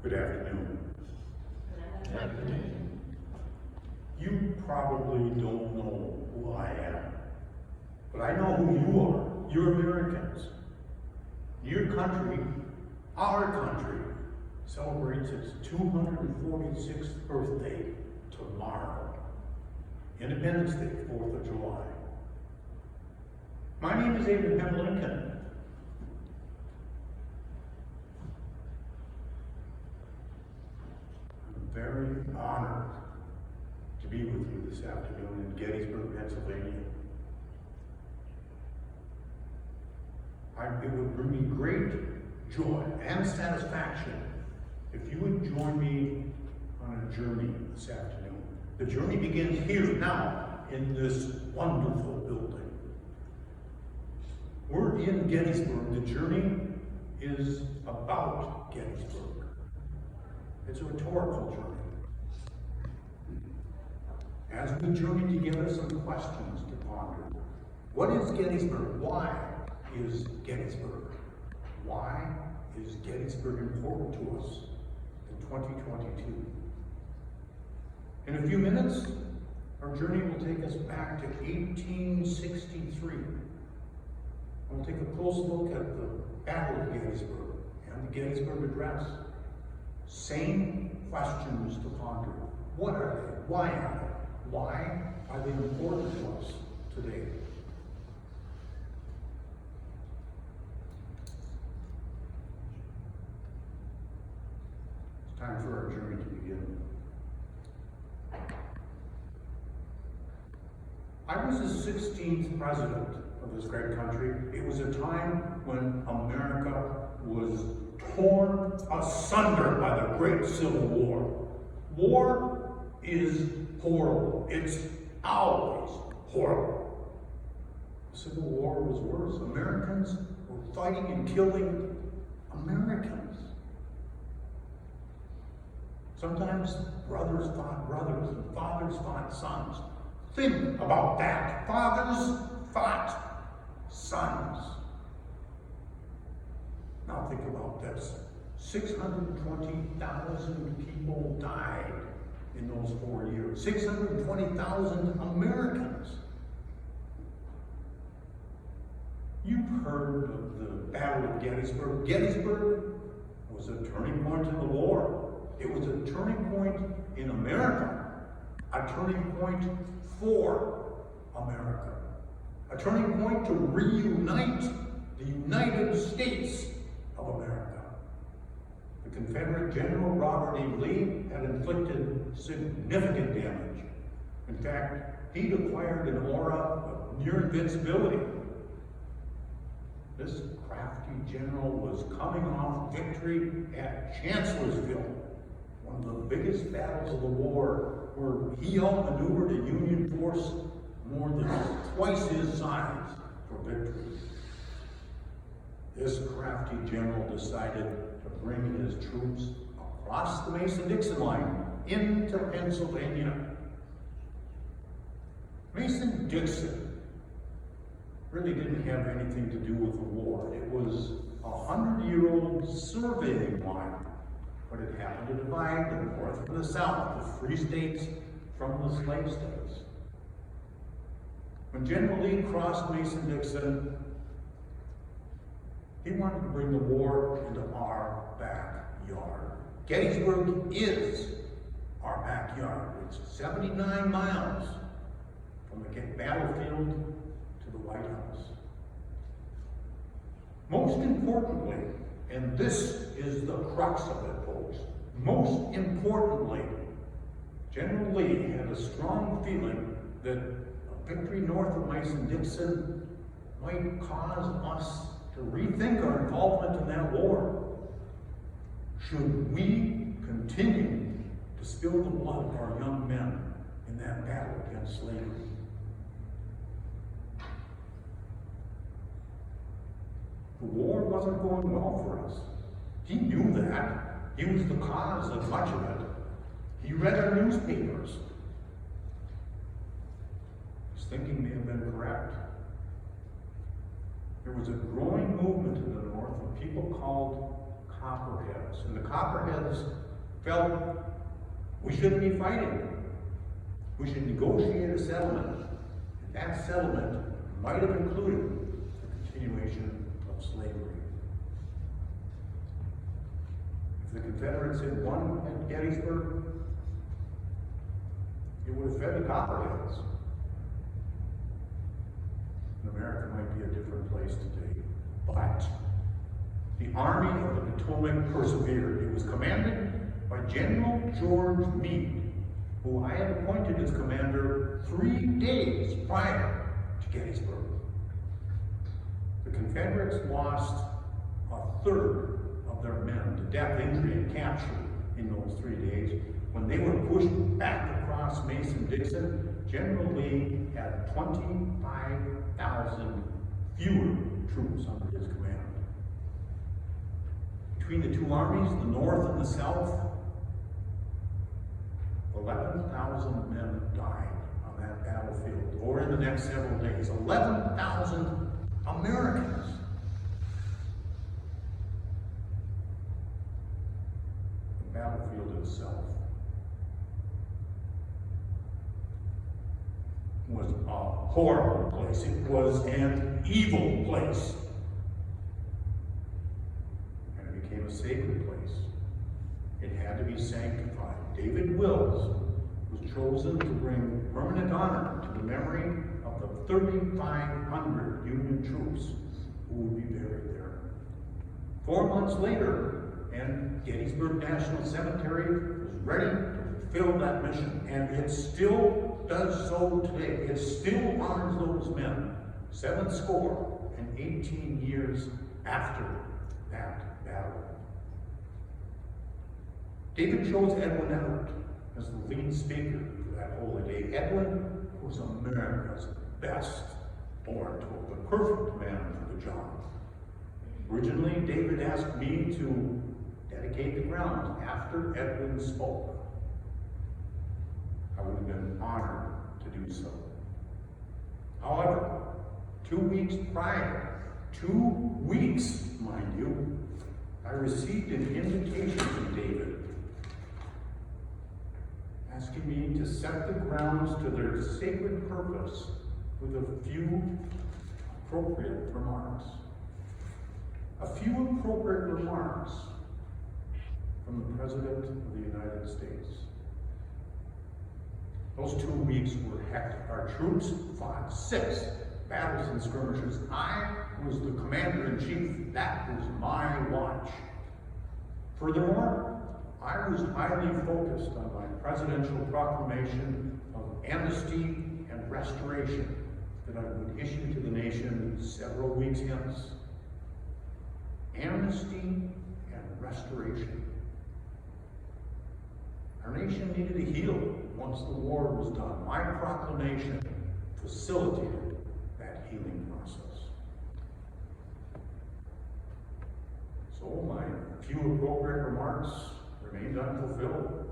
Good afternoon. Good afternoon. You probably don't know who I am, but I know who you are. You're Americans. Your country, our country, celebrates its 246th birthday tomorrow. Independence Day, 4th of July. My name is Abraham Lincoln. I'm very honored to be with you this afternoon in Gettysburg, Pennsylvania. It would bring me great joy and satisfaction if you would join me on a journey this afternoon. The journey begins here now in this wonderful building. We're in Gettysburg. The journey is about Gettysburg. It's a rhetorical journey. As we journey together, some questions to ponder. What is Gettysburg? Why is Gettysburg? Why is Gettysburg important to us in 2022? In a few minutes, our journey will take us back to 1863. We'll take a close look at the Battle of Gettysburg and the Gettysburg Address. Same questions to ponder. What are they? Why are they? Why are they important to us today? It's time for our journey to begin. I was the 16th president of this great country. It was a time when America was torn asunder by the Great Civil War. War is horrible. It's always horrible. The Civil War was worse. Americans were fighting and killing Americans. Sometimes brothers fought brothers and fathers fought sons. Think about that. Fathers fought sons. Now think about this. 620,000 people died in those 4 years. 620,000 Americans. You've heard of the Battle of Gettysburg. Gettysburg was a turning point in the war. It was a turning point in America. A turning point for America. A turning point to reunite the United States of America. The Confederate General Robert E. Lee had inflicted significant damage. In fact, he'd acquired an aura of near invincibility. This crafty general was coming off victory at Chancellorsville, one of the biggest battles of the war, where he outmaneuvered a Union force more than twice his size for victory. This crafty general decided to bring his troops across the Mason-Dixon line into Pennsylvania. Mason-Dixon really didn't have anything to do with the war. It was a 100-year-old surveying line, but it happened to divide the North from the South, the free states from the slave states. When General Lee crossed Mason-Dixon, he wanted to bring the war into our backyard. Gettysburg is our backyard. It's 79 miles from the battlefield to the White House. Most importantly, and this is the crux of it, folks, most importantly, General Lee had a strong feeling that a victory north of Mason-Dixon might cause us to rethink our involvement in that war. Should we continue to spill the blood of our young men in that battle against slavery? The war wasn't going well for us. He knew that. He was the cause of much of it. He read our newspapers. His thinking may have been correct. There was a growing movement in the North of people called Copperheads. And the Copperheads felt we shouldn't be fighting. We should negotiate a settlement. And that settlement might have included the continuation of slavery. If the Confederates had won at Gettysburg, it would have fed the Copperheads. And America might be a different place today. But the Army of the Potomac persevered. It was commanded by General George Meade, who I had appointed as commander 3 days prior to Gettysburg. The Confederates lost a third of their men to death, injury, and capture in those 3 days. When they were pushed back across Mason-Dixon, General Lee had 25,000 fewer troops under his command. Between the two armies, the North and the South, 11,000 men died on that battlefield, or in the next several days. 11,000 Americans. The battlefield itself was a horrible place. It was an evil place. And it became a sacred place. It had to be sanctified. David Wills was chosen to bring permanent honor to the memory of the 3,500 Union troops who would be buried there. 4 months later, and Gettysburg National Cemetery was ready to fulfill that mission, and it still does so today. It still honors those men 18 years after that battle. David chose Edwin Everett as the lead speaker for that holy day. Edwin was America's best born tool, the perfect man for the job. Originally, David asked me to dedicate the grounds after Edwin spoke. I would have been honored to do so. However, 2 weeks prior, 2 weeks, mind you, I received an invitation from David asking me to set the grounds to their sacred purpose with a few appropriate remarks. A few appropriate remarks from the President of the United States. Those 2 weeks were hectic. Our troops fought 6 battles and skirmishes. I was the commander-in-chief. That was my watch. Furthermore, I was highly focused on my presidential proclamation of amnesty and restoration that I would issue to the nation several weeks hence. Amnesty and restoration. Our nation needed to heal once the war was done. My proclamation facilitated that healing process. So my few appropriate remarks remained unfulfilled.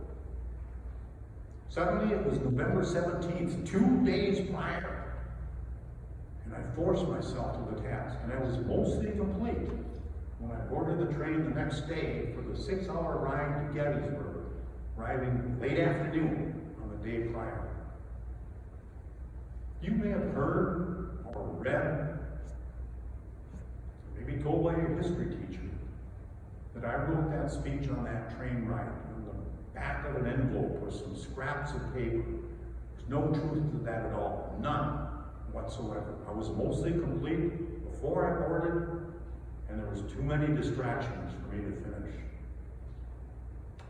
Suddenly it was November 17th, 2 days prior, and I forced myself to the task, and I was mostly complete when I boarded the train the next day for the 6-hour ride to Gettysburg, arriving late afternoon on the day prior. You may have heard or read, maybe told by your history teacher, that I wrote that speech on that train ride on the back of an envelope with some scraps of paper. There's no truth to that at all. None whatsoever. I was mostly complete before I boarded, and there was too many distractions for me to finish.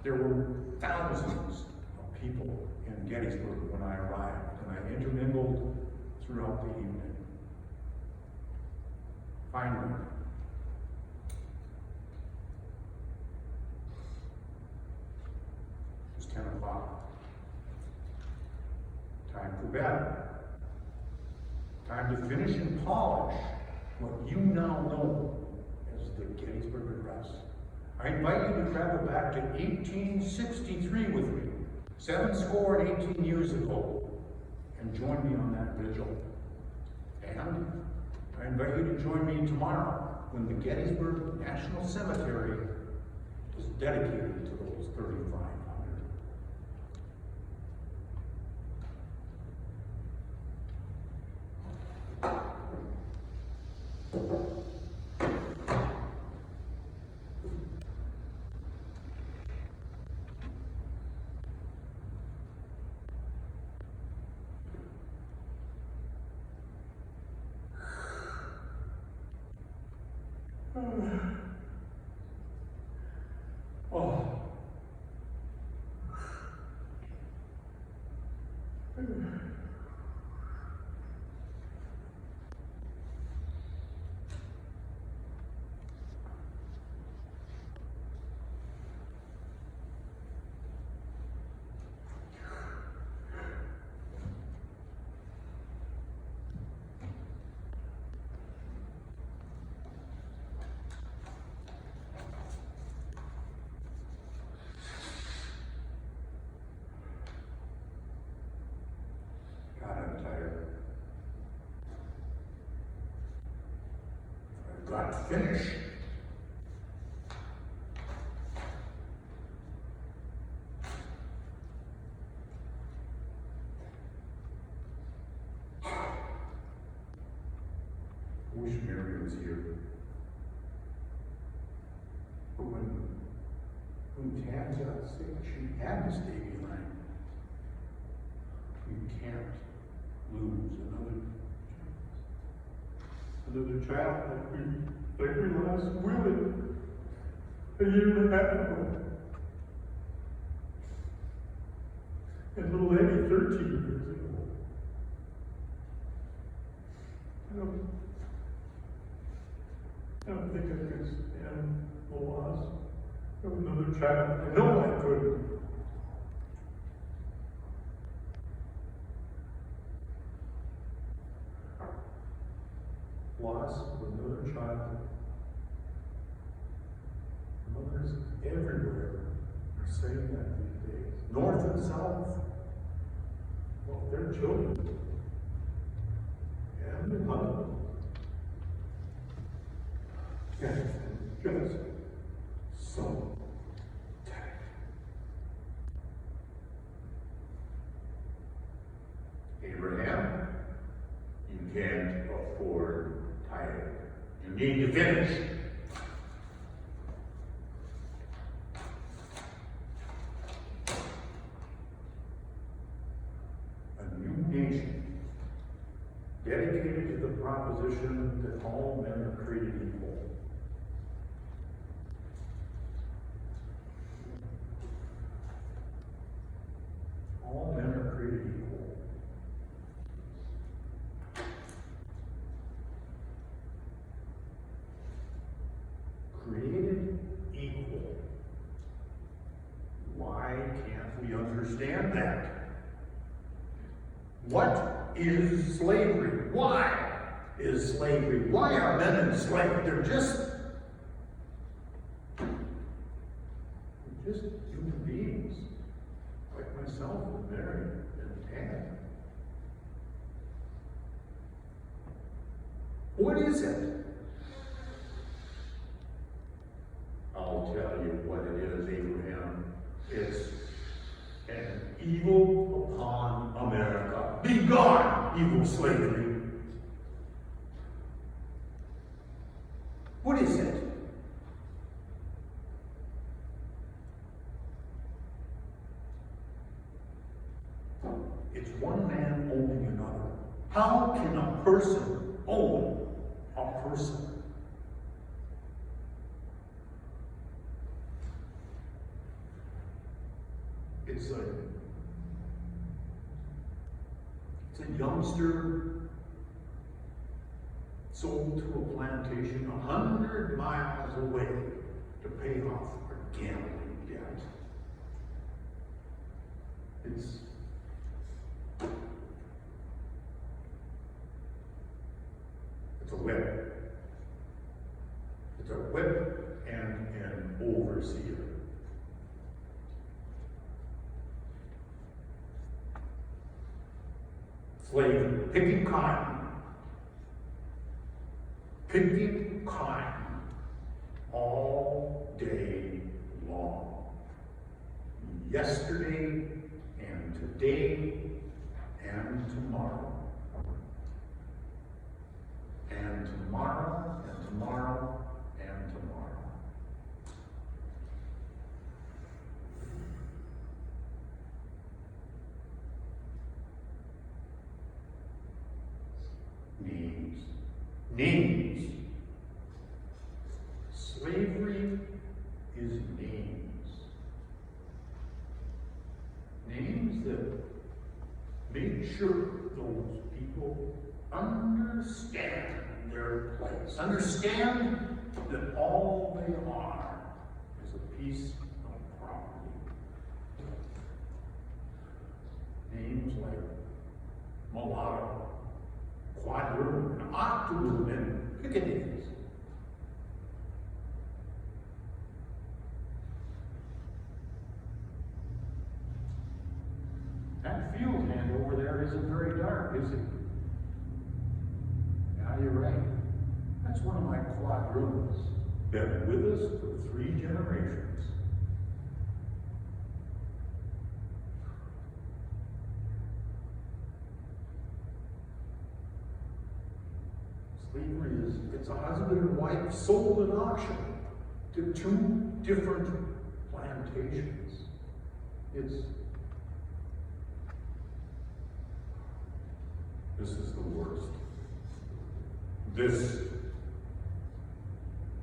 There were thousands of people in Gettysburg when I arrived, and I intermingled throughout the evening. Finally, it was 10 o'clock. Time for bed. Time to finish and polish what you now know as the Gettysburg Address. I invite you to travel back to 1863 with me, 18 years ago, and join me on that vigil. And I invite you to join me tomorrow when the Gettysburg National Cemetery was dedicated to those 3,500. Oh. God, I'm tired. I've got to finish. I wish Mary was here. But when Tabs got sick, she had to stay behind. You can't lose another child like we lost Willie a year and a half ago. And little Eddie 13 years ago. I don't think I could stand the loss of another child. I know I couldn't. Loss of another child. Mothers everywhere are saying that these days, north and south. Well, their children and their husbands. And just so tired. Abraham, you can't afford tired. You need to finish. A new nation dedicated to the proposition that all men are created equal. All men are created equal. Created equal. Why can't we understand that? What is slavery? Why is slavery? Why are men enslaved? They're just human beings, like myself and Mary and Tad. What is it? I'll tell you what it is, Abraham. It's an evil upon America. Be gone, evil slavery. What is it? It's one man owning another. How can a person own a person? It's a youngster sold to a plantation 100 miles away to pay off a gambling debt. It's a whip. It's a whip and an overseer. Slavery, picking cotton all day long. today and tomorrow. And tomorrow, and tomorrow, and tomorrow. Names. Names. Slavery is names. Names that make sure those people understand their place. Understand that all they are is a piece of property. Names like mulatto, quadroon, and octoroon, and pickaninnies. That field hand over there isn't very dark, is it? Yeah, you're right. That's one of my quadroons. Been with us for 3 generations. Slavery it's a husband and wife sold at auction to 2 different plantations. This is the worst. This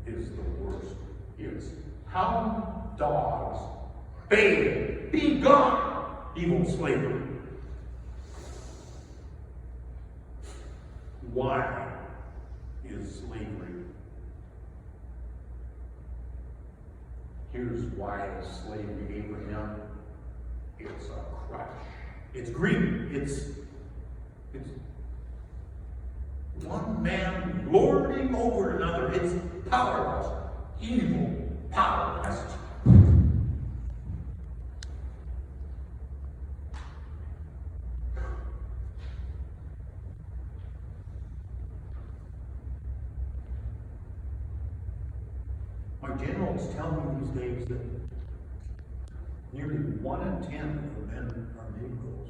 is the worst. It's hound dogs, bay, be gone, evil slavery. Why is slavery? Here's why is slavery, Abraham. It's a crush. It's greed. It's one man lording over another. It's powerless, evil, powerless. My generals tell me these days that nearly 1 in 10 of the men are Negroes.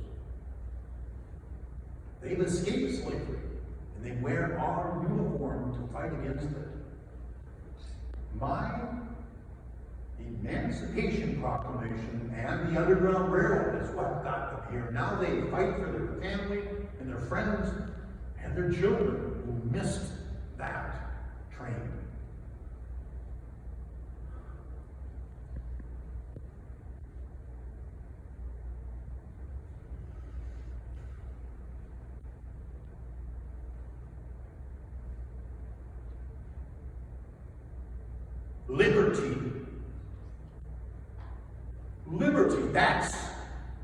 They've escaped slavery, and they wear our uniform to fight against it. My Emancipation Proclamation and the Underground Railroad is what got them here. Now they fight for their family and their friends and their children who missed that train. Liberty. Liberty, that's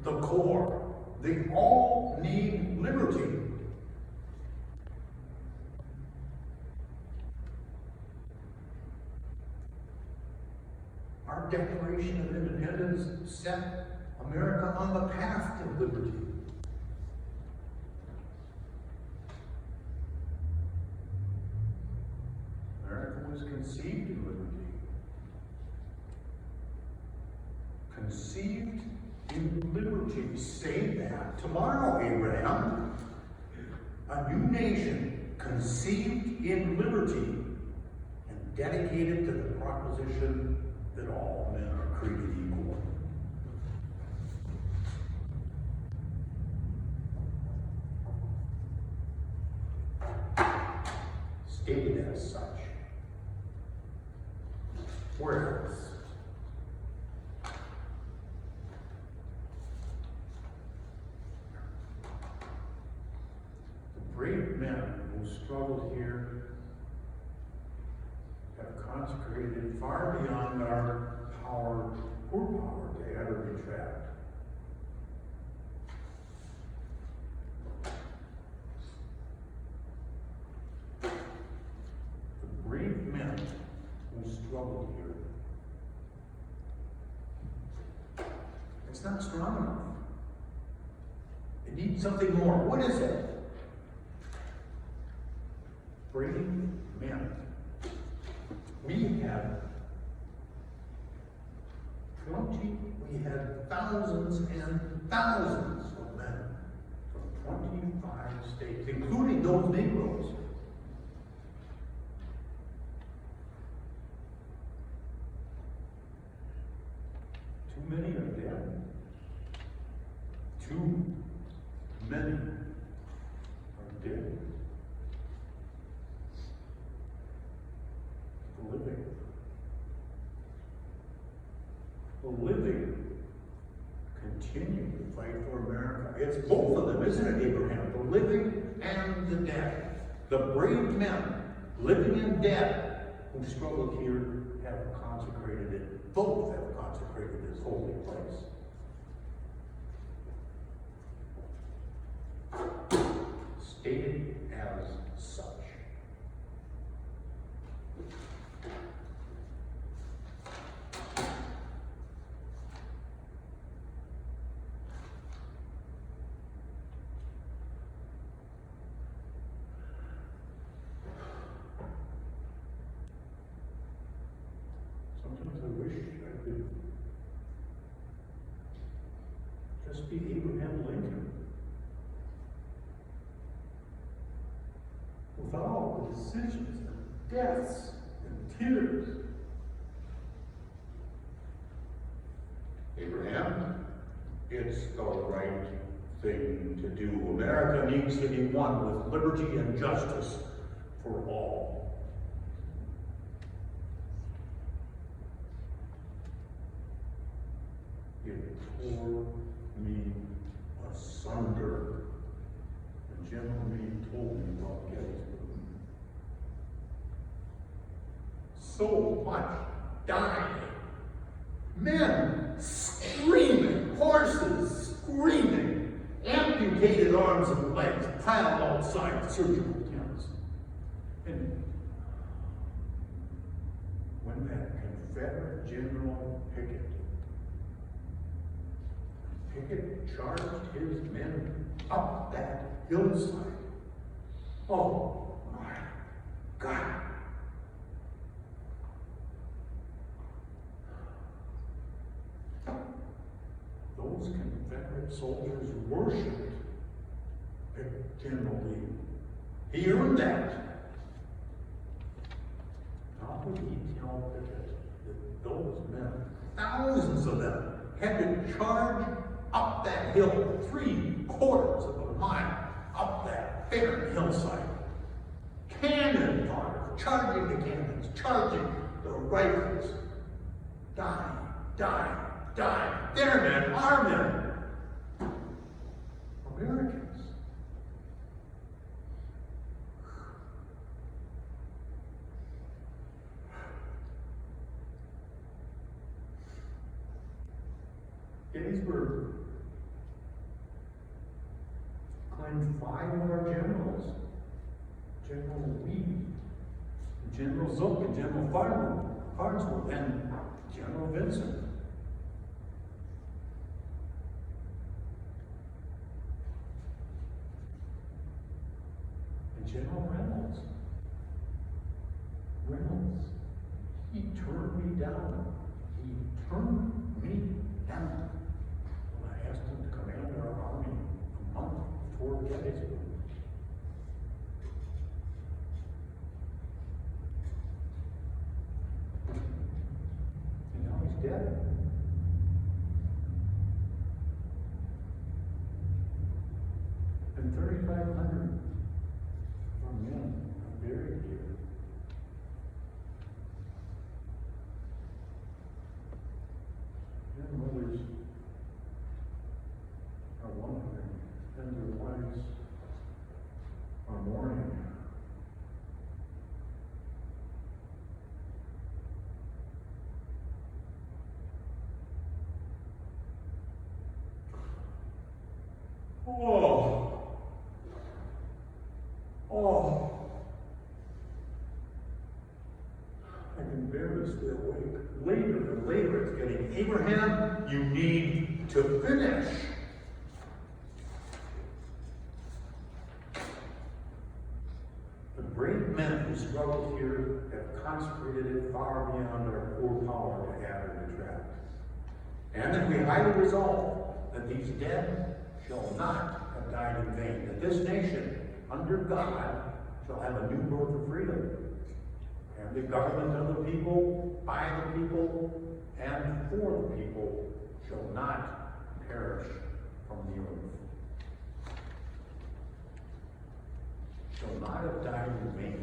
the core. They all need liberty. Our Declaration of Independence set America on the path to liberty. America was conceived in liberty. Conceived in liberty. Say that tomorrow, Abraham. A new nation conceived in liberty and dedicated to the proposition that all men are created equal. Stated as such. Where else? Brave men who struggled here have consecrated far beyond our poor power to ever retract. The brave men who struggled here. It's not strong enough. It needs something more. What is it? Brave men. We had thousands and thousands of men those Negroes. Too many are dead. Too many are dead. The living continue to fight for America. It's both of them, isn't it, Abraham? The living and the dead. The brave men, living and dead, who struggled here have consecrated it. Both have consecrated this holy place. Stated as such. Sometimes I wish I could just be Abraham Lincoln. Without all the decisions and deaths and tears. Abraham, it's the right thing to do. America needs to be one with liberty and justice for all. It tore me asunder. And General Meade told me about Gettysburg. So much dying. Men screaming, horses screaming, amputated arms and legs piled outside surgical tents. And when that Confederate General Pickett charged his men up that hillside. Oh my God. Those Confederate soldiers worshipped General Lee. He earned that. How would he tell Pickett that those men, thousands of them, had to charge up that hill, 3/4 of a mile, up that barren hillside? Cannon fire, charging the cannons, charging the rifles. Dying, dying, dying. Their men, our men. Americans. Gettysburg claimed 5 of our generals. General Weed, General Zook, and General Farnsworth, and General Vincent. And General Reynolds. He turned me down. He turned me down. When I asked him to command our army a month before Gettysburg. And now he's dead. And 3,500 of our men are buried here. Their mothers are wondering, and their wives are mourning. I can barely stay awake. Later and later it's getting, Abraham, you need to finish. The brave men who struggled here have consecrated it far beyond our poor power to add or detract. And that we highly resolve that these dead shall not have died in vain, that this nation under God shall have a new birth of freedom. And the government of the people, by the people, and for the people shall not perish from the earth. Shall not have died in vain.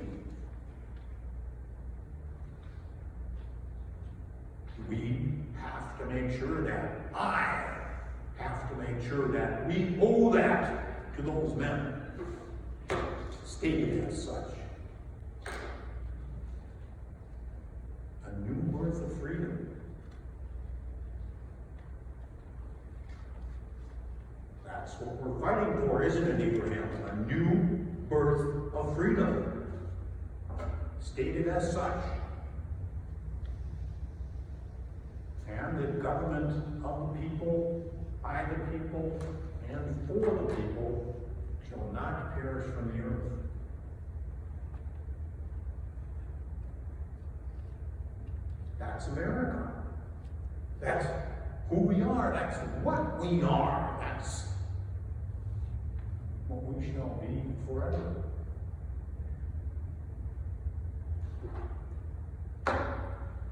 We have to make sure that I have to make sure that we owe that to those men, stated as such. A new birth of freedom. That's what we're fighting for, isn't it, Abraham? A new birth of freedom. Stated as such. And the government of the people, by the people, and for the people shall not perish from the earth. That's America. That's who we are. That's what we are. That's what we shall be forever.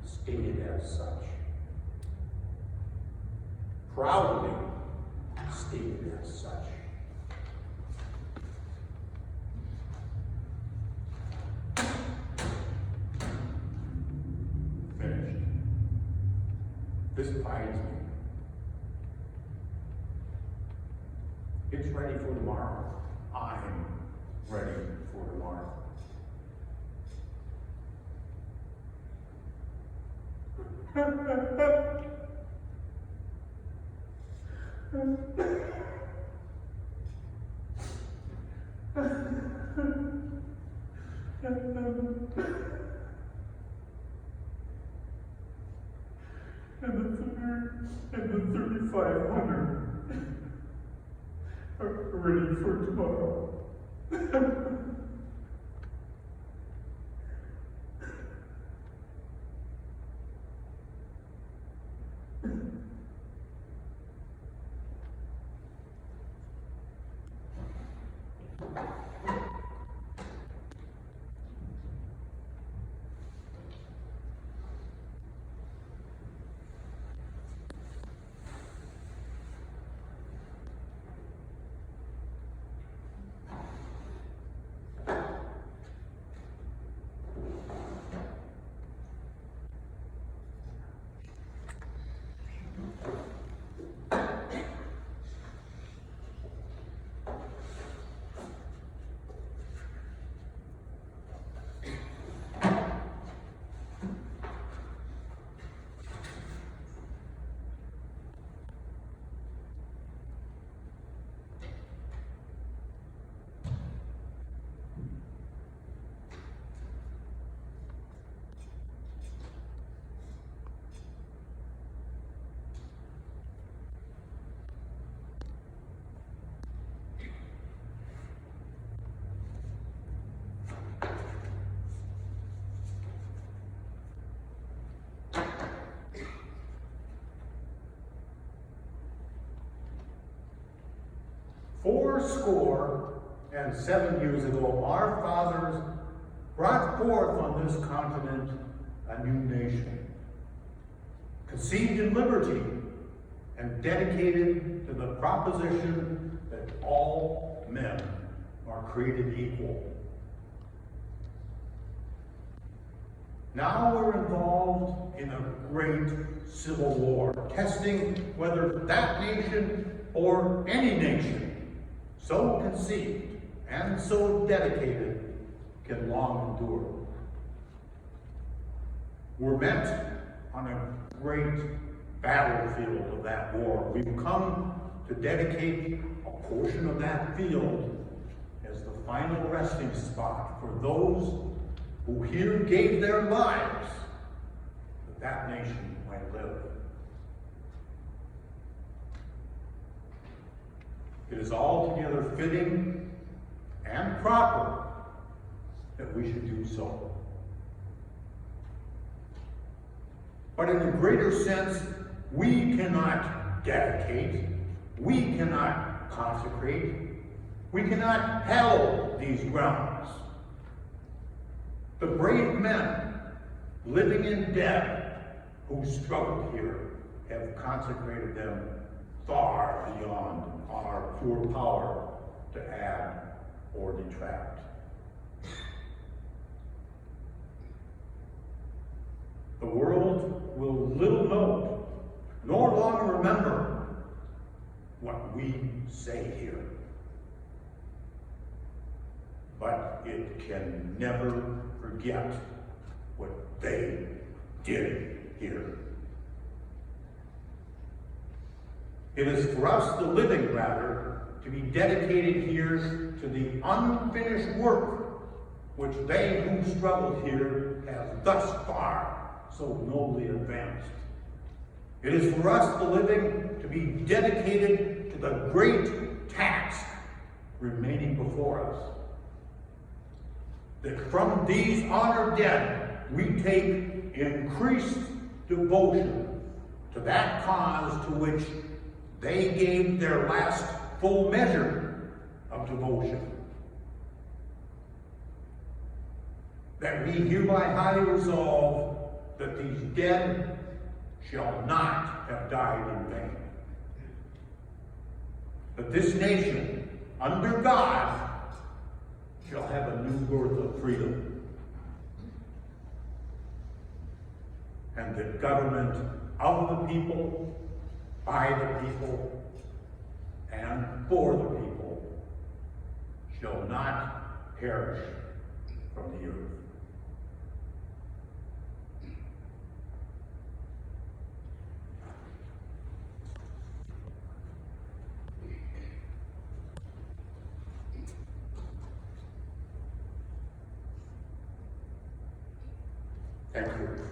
Stated as such. Proudly stated as such. Finished. This binds me. It's ready for tomorrow. I'm ready for tomorrow. And the 3,500 are ready for tomorrow. Fourscore and 7 years ago, our fathers brought forth on this continent a new nation, conceived in liberty and dedicated to the proposition that all men are created equal. Now we're involved in a great civil war, testing whether that nation or any nation so conceived and so dedicated can long endure. We're met on a great battlefield of that war. We've come to dedicate a portion of that field as the final resting spot for those who here gave their lives that that nation might live. It is altogether fitting and proper that we should do so. But in a greater sense, we cannot dedicate, we cannot consecrate, We cannot hallow these grounds. The brave men, living and dead, who struggled here, have consecrated them far beyond our poor power to add or detract. The world will little know, nor long remember, what we say here. But it can never forget what they did here. It is for us, the living, rather, to be dedicated here to the unfinished work which they who struggled here have thus far so nobly advanced. It is for us, the living, to be dedicated to the great task remaining before us. That from these honored dead we take increased devotion to that cause to which they gave their last full measure of devotion. That we hereby highly resolve that these dead shall not have died in vain. That this nation, under God, shall have a new birth of freedom. And that government of the people, by the people, and for the people shall not perish from the earth. Thank you.